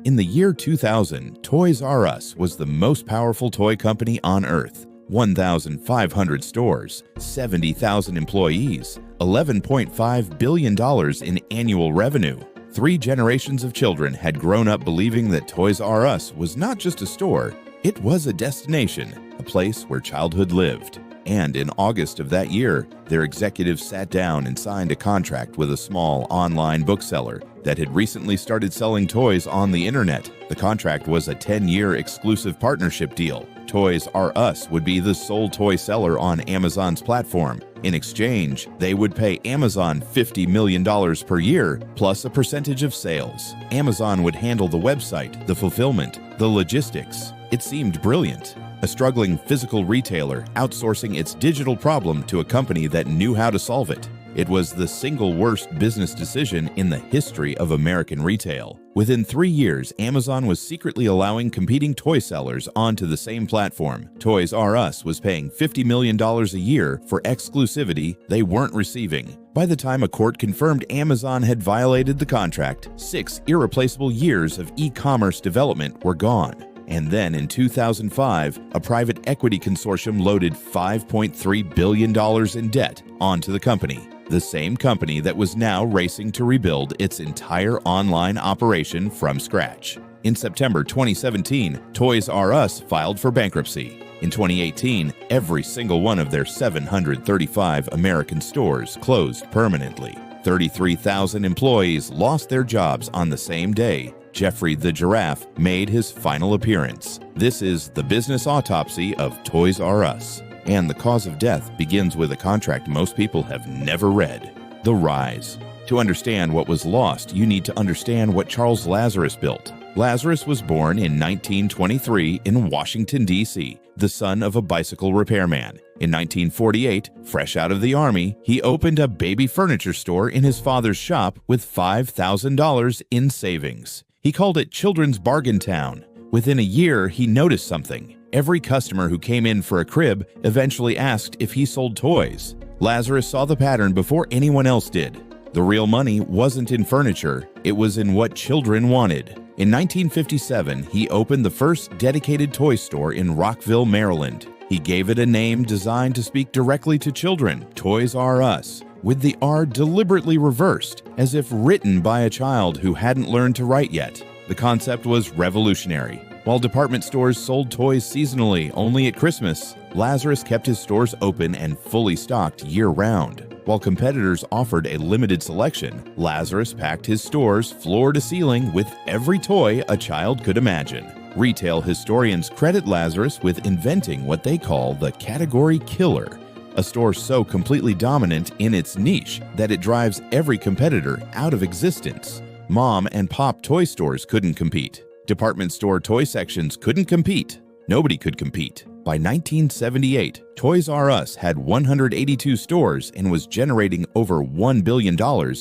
In the year 2000, Toys R Us was the most powerful toy company on Earth. 1,500 stores, 70,000 employees, $11.5 billion in annual revenue. 3 generations of children had grown up believing that Toys R Us was not just a store, it was a destination, a place where childhood lived. And in August of that year, their executives sat down and signed a contract with a small online bookseller that had recently started selling toys on the internet. The contract was a 10-year exclusive partnership deal. Toys R Us would be the sole toy seller on Amazon's platform. In exchange, they would pay Amazon $50 million per year, plus a percentage of sales. Amazon would handle the website, the fulfillment, the logistics. It seemed brilliant. A struggling physical retailer outsourcing its digital problem to a company that knew how to solve it. It was the single worst business decision in the history of American retail. Within 3 years, Amazon was secretly allowing competing toy sellers onto the same platform. Toys R Us was paying $50 million a year for exclusivity they weren't receiving. By the time a court confirmed Amazon had violated the contract, 6 irreplaceable years of e-commerce development were gone. And then in 2005, a private equity consortium loaded $5.3 billion in debt onto the company. The same company that was now racing to rebuild its entire online operation from scratch. In September 2017, Toys R Us filed for bankruptcy. In 2018, every single one of their 735 American stores closed permanently. 33,000 employees lost their jobs on the same day. Jeffrey the Giraffe made his final appearance. This is the business autopsy of Toys R Us. And the cause of death begins with a contract most people have never read. The Rise. To understand what was lost, you need to understand what Charles Lazarus built. Lazarus was born in 1923 in Washington, D.C., the son of a bicycle repairman. In 1948, fresh out of the Army, he opened a baby furniture store in his father's shop with $5,000 in savings. He called it Children's Bargain Town. Within a year, he noticed something. Every customer who came in for a crib eventually asked if he sold toys. Lazarus saw the pattern before anyone else did. The real money wasn't in furniture, it was in what children wanted. In 1957, he opened the first dedicated toy store in Rockville, Maryland. He gave it a name designed to speak directly to children, Toys R Us, with the R deliberately reversed, as if written by a child who hadn't learned to write yet. The concept was revolutionary. While department stores sold toys seasonally only at Christmas, Lazarus kept his stores open and fully stocked year-round. While competitors offered a limited selection, Lazarus packed his stores floor to ceiling with every toy a child could imagine. Retail historians credit Lazarus with inventing what they call the category killer, a store so completely dominant in its niche that it drives every competitor out of existence. Mom and pop toy stores couldn't compete. Department store toy sections couldn't compete. Nobody could compete. By 1978, Toys R Us had 182 stores and was generating over $1 billion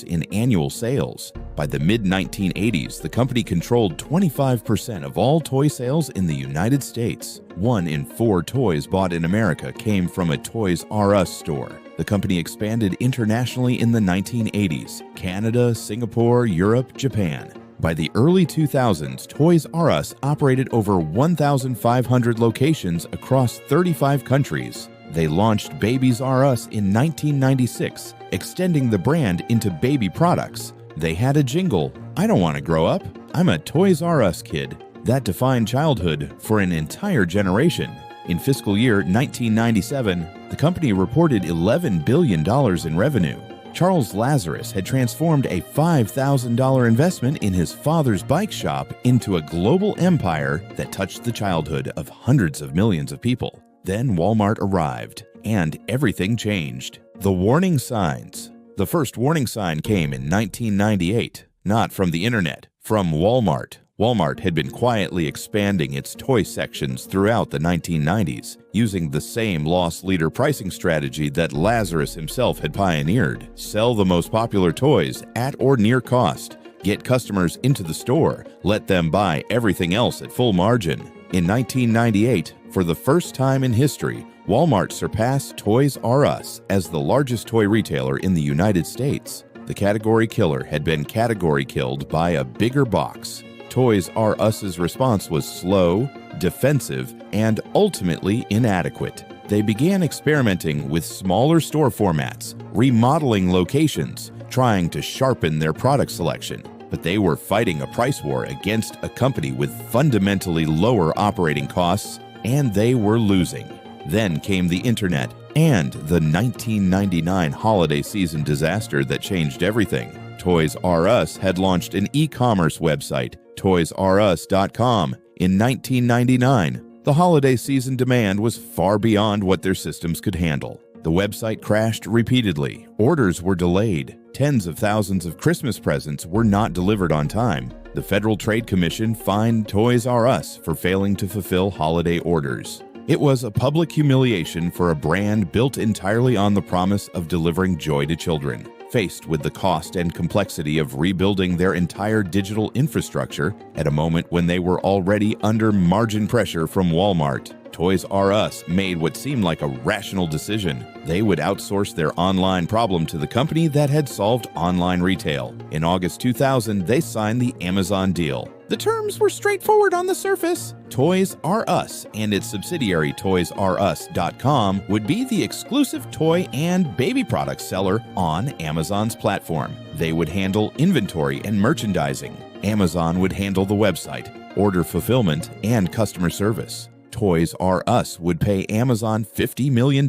in annual sales. By the mid-1980s, the company controlled 25% of all toy sales in the United States. 1 in 4 toys bought in America came from a Toys R Us store. The company expanded internationally in the 1980s: Canada, Singapore, Europe, Japan. By the early 2000s, Toys R Us operated over 1,500 locations across 35 countries. They launched Babies R Us in 1996, extending the brand into baby products. They had a jingle, "I don't want to grow up, I'm a Toys R Us kid," that defined childhood for an entire generation. In fiscal year 1997, the company reported $11 billion in revenue. Charles Lazarus had transformed a $5,000 investment in his father's bike shop into a global empire that touched the childhood of hundreds of millions of people. Then Walmart arrived, and everything changed. The warning signs. The first warning sign came in 1998, not from the internet, from Walmart. Walmart had been quietly expanding its toy sections throughout the 1990s, using the same loss leader pricing strategy that Lazarus himself had pioneered. Sell the most popular toys at or near cost. Get customers into the store. Let them buy everything else at full margin. In 1998, for the first time in history, Walmart surpassed Toys R Us as the largest toy retailer in the United States. The category killer had been category killed by a bigger box. Toys R Us's response was slow, defensive, and ultimately inadequate. They began experimenting with smaller store formats, remodeling locations, trying to sharpen their product selection. But they were fighting a price war against a company with fundamentally lower operating costs, and they were losing. Then came the internet and the 1999 holiday season disaster that changed everything. Toys R Us had launched an e-commerce website, toysrus.com, in 1999. The holiday season demand was far beyond what their systems could handle. The website crashed repeatedly, orders were delayed, tens of thousands of Christmas presents were not delivered on time. The Federal Trade Commission fined Toys R Us for failing to fulfill holiday orders. It was a public humiliation for a brand built entirely on the promise of delivering joy to children. Faced with the cost and complexity of rebuilding their entire digital infrastructure at a moment when they were already under margin pressure from Walmart, Toys R Us made what seemed like a rational decision. They would outsource their online problem to the company that had solved online retail. In August 2000, they signed the Amazon deal. The terms were straightforward on the surface. Toys R Us and its subsidiary toysrus.com would be the exclusive toy and baby products seller on Amazon's platform. They would handle inventory and merchandising. Amazon would handle the website, order fulfillment, and customer service. Toys R Us would pay Amazon $50 million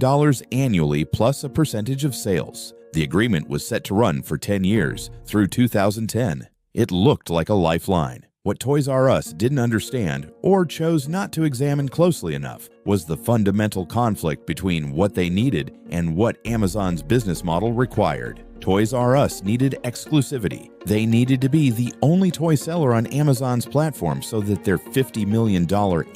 annually plus a percentage of sales. The agreement was set to run for 10 years, through 2010. It looked like a lifeline. What Toys R Us didn't understand, or chose not to examine closely enough, was the fundamental conflict between what they needed and what Amazon's business model required. Toys R Us needed exclusivity. They needed to be the only toy seller on Amazon's platform so that their $50 million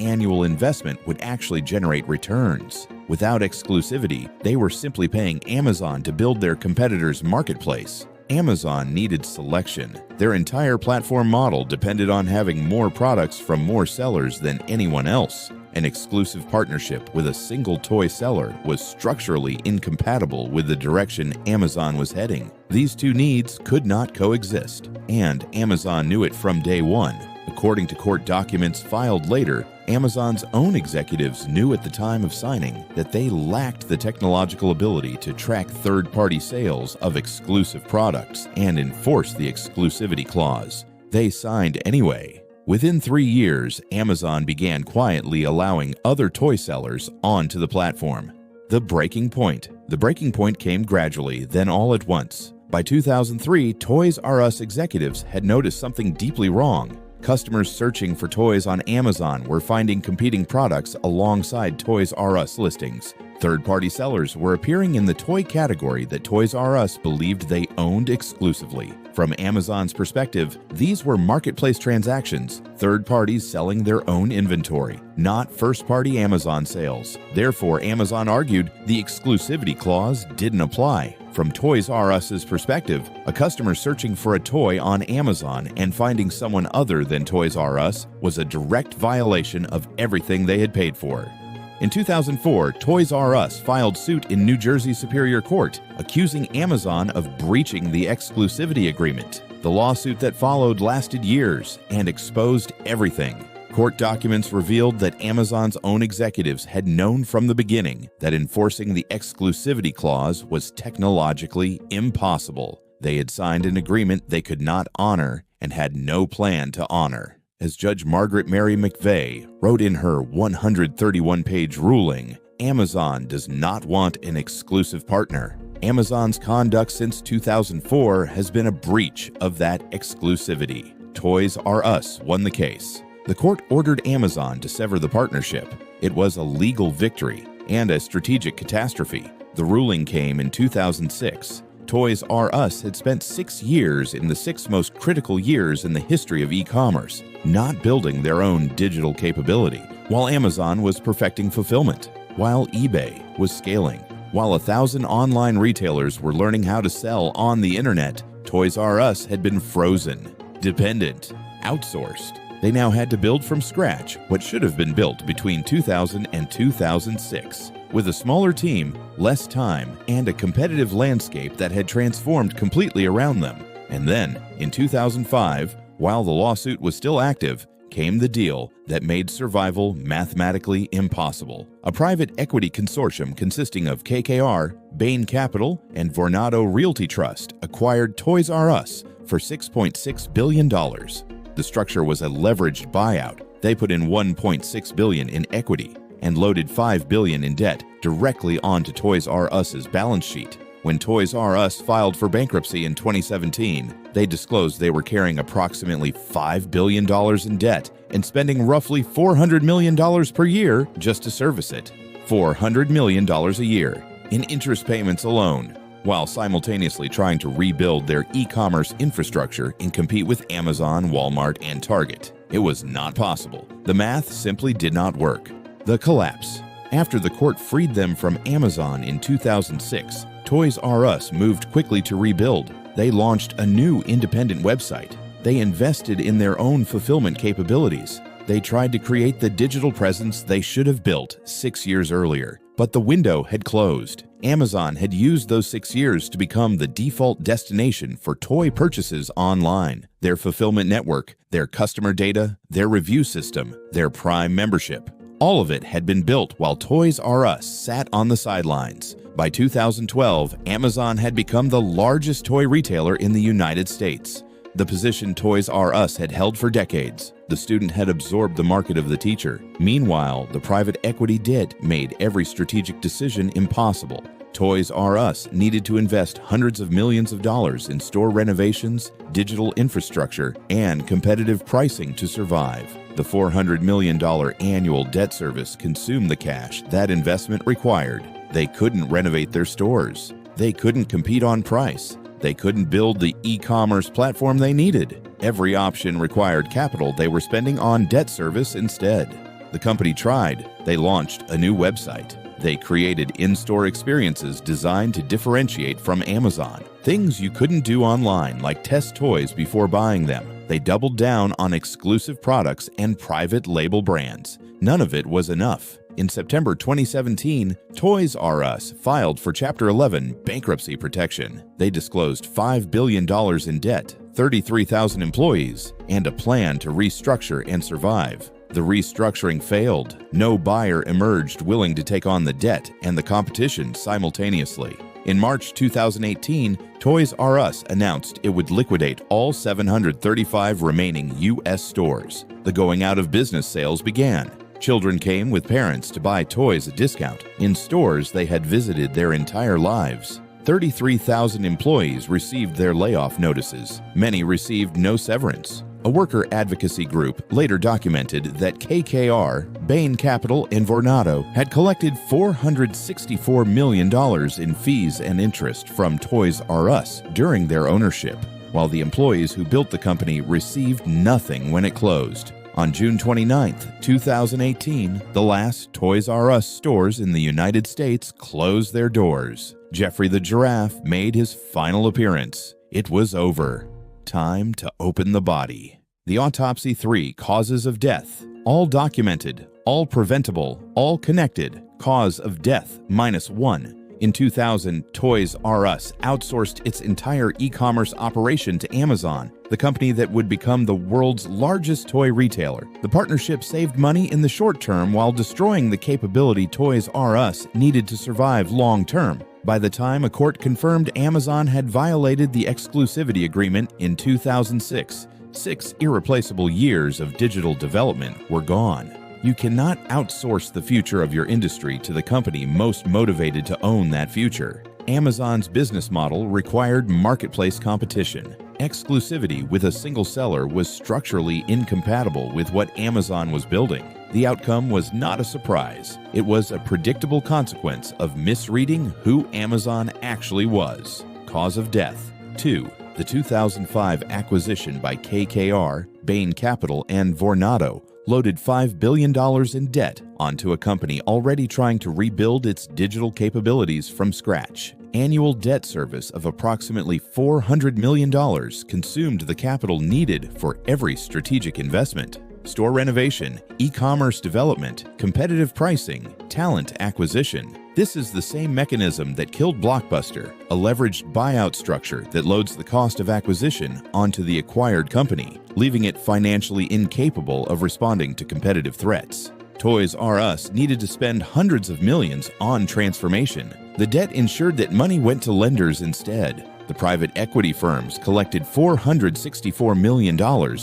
annual investment would actually generate returns. Without exclusivity, they were simply paying Amazon to build their competitor's marketplace. Amazon needed selection. Their entire platform model depended on having more products from more sellers than anyone else. An exclusive partnership with a single toy seller was structurally incompatible with the direction Amazon was heading. These two needs could not coexist, and Amazon knew it from day one. According to court documents filed later, Amazon's own executives knew at the time of signing that they lacked the technological ability to track third-party sales of exclusive products and enforce the exclusivity clause. They signed anyway. Within 3 years, Amazon began quietly allowing other toy sellers onto the platform. The breaking point. The breaking point came gradually, then all at once. By 2003, Toys R Us executives had noticed something deeply wrong. Customers searching for toys on Amazon were finding competing products alongside Toys R Us listings. Third-party sellers were appearing in the toy category that Toys R Us believed they owned exclusively. From Amazon's perspective, these were marketplace transactions, third parties selling their own inventory, not first-party Amazon sales. Therefore, Amazon argued the exclusivity clause didn't apply. From Toys R Us's perspective, a customer searching for a toy on Amazon and finding someone other than Toys R Us was a direct violation of everything they had paid for. In 2004, Toys R Us filed suit in New Jersey Superior Court, accusing Amazon of breaching the exclusivity agreement. The lawsuit that followed lasted years and exposed everything. Court documents revealed that Amazon's own executives had known from the beginning that enforcing the exclusivity clause was technologically impossible. They had signed an agreement they could not honor and had no plan to honor. As Judge Margaret Mary McVeigh wrote in her 131-page ruling, Amazon does not want an exclusive partner. Amazon's conduct since 2004 has been a breach of that exclusivity. Toys R Us won the case. The court ordered Amazon to sever the partnership. It was a legal victory and a strategic catastrophe. The ruling came in 2006. Toys R Us had spent 6 years in the 6 most critical years in the history of e-commerce, not building their own digital capability, while Amazon was perfecting fulfillment, while eBay was scaling, while 1,000 online retailers were learning how to sell on the internet. Toys R Us had been frozen, dependent, outsourced. They now had to build from scratch what should have been built between 2000 and 2006. With a smaller team, less time, and a competitive landscape that had transformed completely around them. And then, in 2005, While the lawsuit was still active, came the deal that made survival mathematically impossible. A private equity consortium consisting of KKR, Bain Capital, and Vornado Realty Trust acquired Toys R Us for $6.6 billion. The structure was a leveraged buyout. They put in $1.6 billion in equity and loaded $5 billion in debt directly onto Toys R Us's balance sheet. When Toys R Us filed for bankruptcy in 2017, they disclosed they were carrying approximately $5 billion in debt and spending roughly $400 million per year just to service it. $400 million a year in interest payments alone, while simultaneously trying to rebuild their e-commerce infrastructure and compete with Amazon, Walmart, and Target. It was not possible. The math simply did not work. The collapse. After the court freed them from Amazon in 2006, Toys R Us moved quickly to rebuild. They launched a new independent website. They invested in their own fulfillment capabilities. They tried to create the digital presence they should have built 6 years earlier, but the window had closed. Amazon had used those 6 years to become the default destination for toy purchases online. Their fulfillment network, their customer data, their review system, their Prime membership. All of it had been built while Toys R Us sat on the sidelines. By 2012, Amazon had become the largest toy retailer in the United States. The position Toys R Us had held for decades. The student had absorbed the market of the teacher. Meanwhile, the private equity debt made every strategic decision impossible. Toys R Us needed to invest hundreds of millions of dollars in store renovations, digital infrastructure, and competitive pricing to survive. The $400 million annual debt service consumed the cash that investment required. They couldn't renovate their stores. They couldn't compete on price. They couldn't build the e-commerce platform they needed. Every option required capital they were spending on debt service instead. The company tried. They launched a new website. They created in-store experiences designed to differentiate from Amazon. Things you couldn't do online, like test toys before buying them. They doubled down on exclusive products and private label brands. None of it was enough. In September 2017, Toys R Us filed for Chapter 11 bankruptcy protection. They disclosed $5 billion in debt, 33,000 employees, and a plan to restructure and survive. The restructuring failed. No buyer emerged willing to take on the debt and the competition simultaneously. In March 2018, Toys R Us announced it would liquidate all 735 remaining U.S. stores. The going out of business sales began. Children came with parents to buy toys at discount in stores they had visited their entire lives. 33,000 employees received their layoff notices. Many received no severance. A worker advocacy group later documented that KKR, Bain Capital, and Vornado had collected $464 million in fees and interest from Toys R Us during their ownership, while the employees who built the company received nothing when it closed. On June 29, 2018, the last Toys R Us stores in the United States closed their doors. Jeffrey the Giraffe made his final appearance. It was over. Time to open the body. The Autopsy 3 causes of death, all documented, all preventable, all connected, cause of death -1. In 2000, Toys R Us outsourced its entire e-commerce operation to Amazon, the company that would become the world's largest toy retailer. The partnership saved money in the short term while destroying the capability Toys R Us needed to survive long term. By the time a court confirmed Amazon had violated the exclusivity agreement in 2006, 6 irreplaceable years of digital development were gone. You cannot outsource the future of your industry to the company most motivated to own that future. Amazon's business model required marketplace competition. Exclusivity with a single seller was structurally incompatible with what Amazon was building. The outcome was not a surprise. It was a predictable consequence of misreading who Amazon actually was. Cause of death. 2. The 2005 acquisition by KKR, Bain Capital, and Vornado loaded $5 billion in debt onto a company already trying to rebuild its digital capabilities from scratch. Annual debt service of approximately $400 million consumed the capital needed for every strategic investment. Store renovation, e-commerce development, competitive pricing, talent acquisition. This is the same mechanism that killed Blockbuster, a leveraged buyout structure that loads the cost of acquisition onto the acquired company, leaving it financially incapable of responding to competitive threats. Toys R Us needed to spend hundreds of millions on transformation. The debt ensured that money went to lenders instead. The private equity firms collected $464 million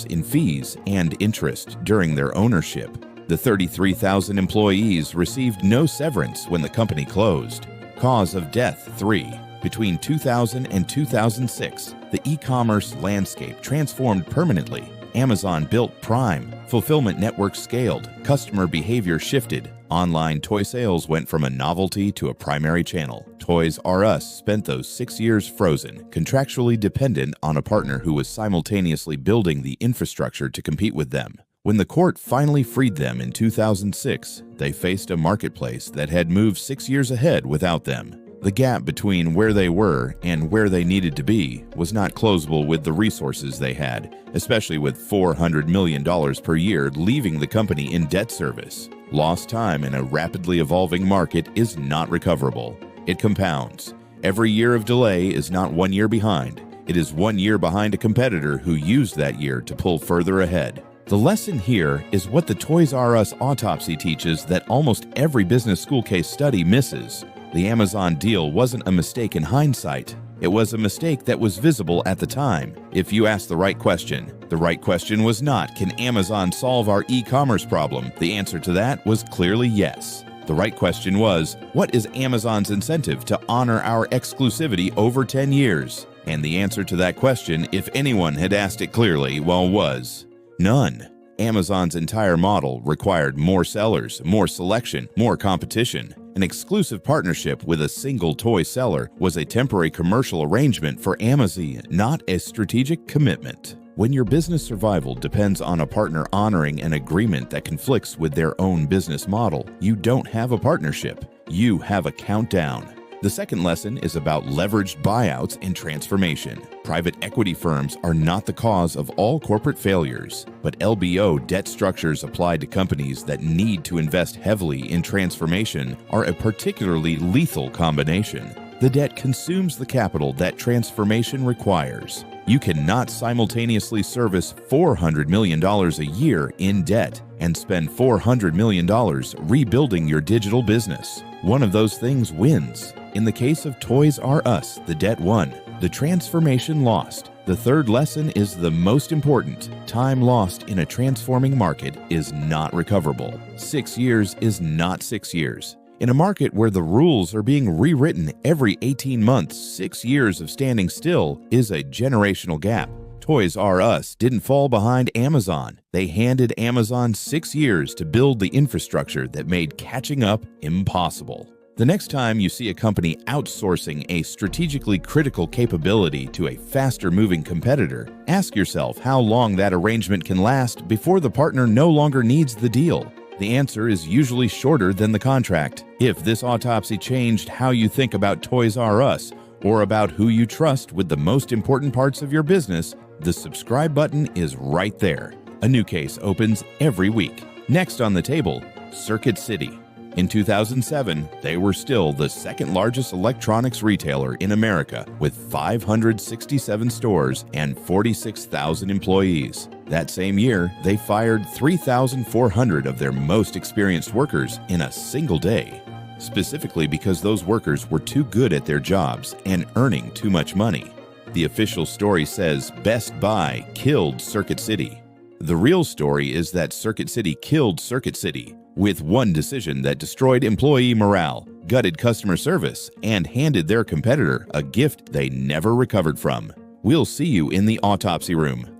in fees and interest during their ownership. The 33,000 employees received no severance when the company closed. Cause of death 3. Between 2000 and 2006, the e-commerce landscape transformed permanently. Amazon built Prime, fulfillment networks scaled, customer behavior shifted, online toy sales went from a novelty to a primary channel. Toys R Us spent those 6 years frozen, contractually dependent on a partner who was simultaneously building the infrastructure to compete with them. When the court finally freed them in 2006, they faced a marketplace that had moved 6 years ahead without them. The gap between where they were and where they needed to be was not closable with the resources they had, especially with $400 million per year leaving the company in debt service. Lost time in a rapidly evolving market is not recoverable. It compounds. Every year of delay is not 1 year behind. It is 1 year behind a competitor who used that year to pull further ahead. The lesson here is what the Toys R Us autopsy teaches that almost every business school case study misses. The Amazon deal wasn't a mistake in hindsight. It was a mistake that was visible at the time. If you asked the right question was not, can Amazon solve our e-commerce problem? The answer to that was clearly yes. The right question was, what is Amazon's incentive to honor our exclusivity over 10 years? And the answer to that question, if anyone had asked it clearly, was none. Amazon's entire model required more sellers, more selection, more competition. An exclusive partnership with a single toy seller was a temporary commercial arrangement for Amazon, not a strategic commitment. When your business survival depends on a partner honoring an agreement that conflicts with their own business model, you don't have a partnership. You have a countdown. The second lesson is about leveraged buyouts and transformation. Private equity firms are not the cause of all corporate failures, but LBO debt structures applied to companies that need to invest heavily in transformation are a particularly lethal combination. The debt consumes the capital that transformation requires. You cannot simultaneously service $400 million a year in debt and spend $400 million rebuilding your digital business. One of those things wins. In the case of Toys R Us, the debt won, the transformation lost. The third lesson is the most important. Time lost in a transforming market is not recoverable. 6 years is not 6 years. In a market where the rules are being rewritten every 18 months, 6 years of standing still is a generational gap. Toys R Us didn't fall behind Amazon. They handed Amazon 6 years to build the infrastructure that made catching up impossible. The next time you see a company outsourcing a strategically critical capability to a faster-moving competitor, ask yourself how long that arrangement can last before the partner no longer needs the deal. The answer is usually shorter than the contract. If this autopsy changed how you think about Toys R Us or about who you trust with the most important parts of your business, the subscribe button is right there. A new case opens every week. Next on the table, Circuit City. In 2007, they were still the second largest electronics retailer in America with 567 stores and 46,000 employees. That same year, they fired 3,400 of their most experienced workers in a single day, specifically because those workers were too good at their jobs and earning too much money. The official story says Best Buy killed Circuit City. The real story is that Circuit City killed Circuit City with one decision that destroyed employee morale, gutted customer service, and handed their competitor a gift they never recovered from. We'll see you in the autopsy room.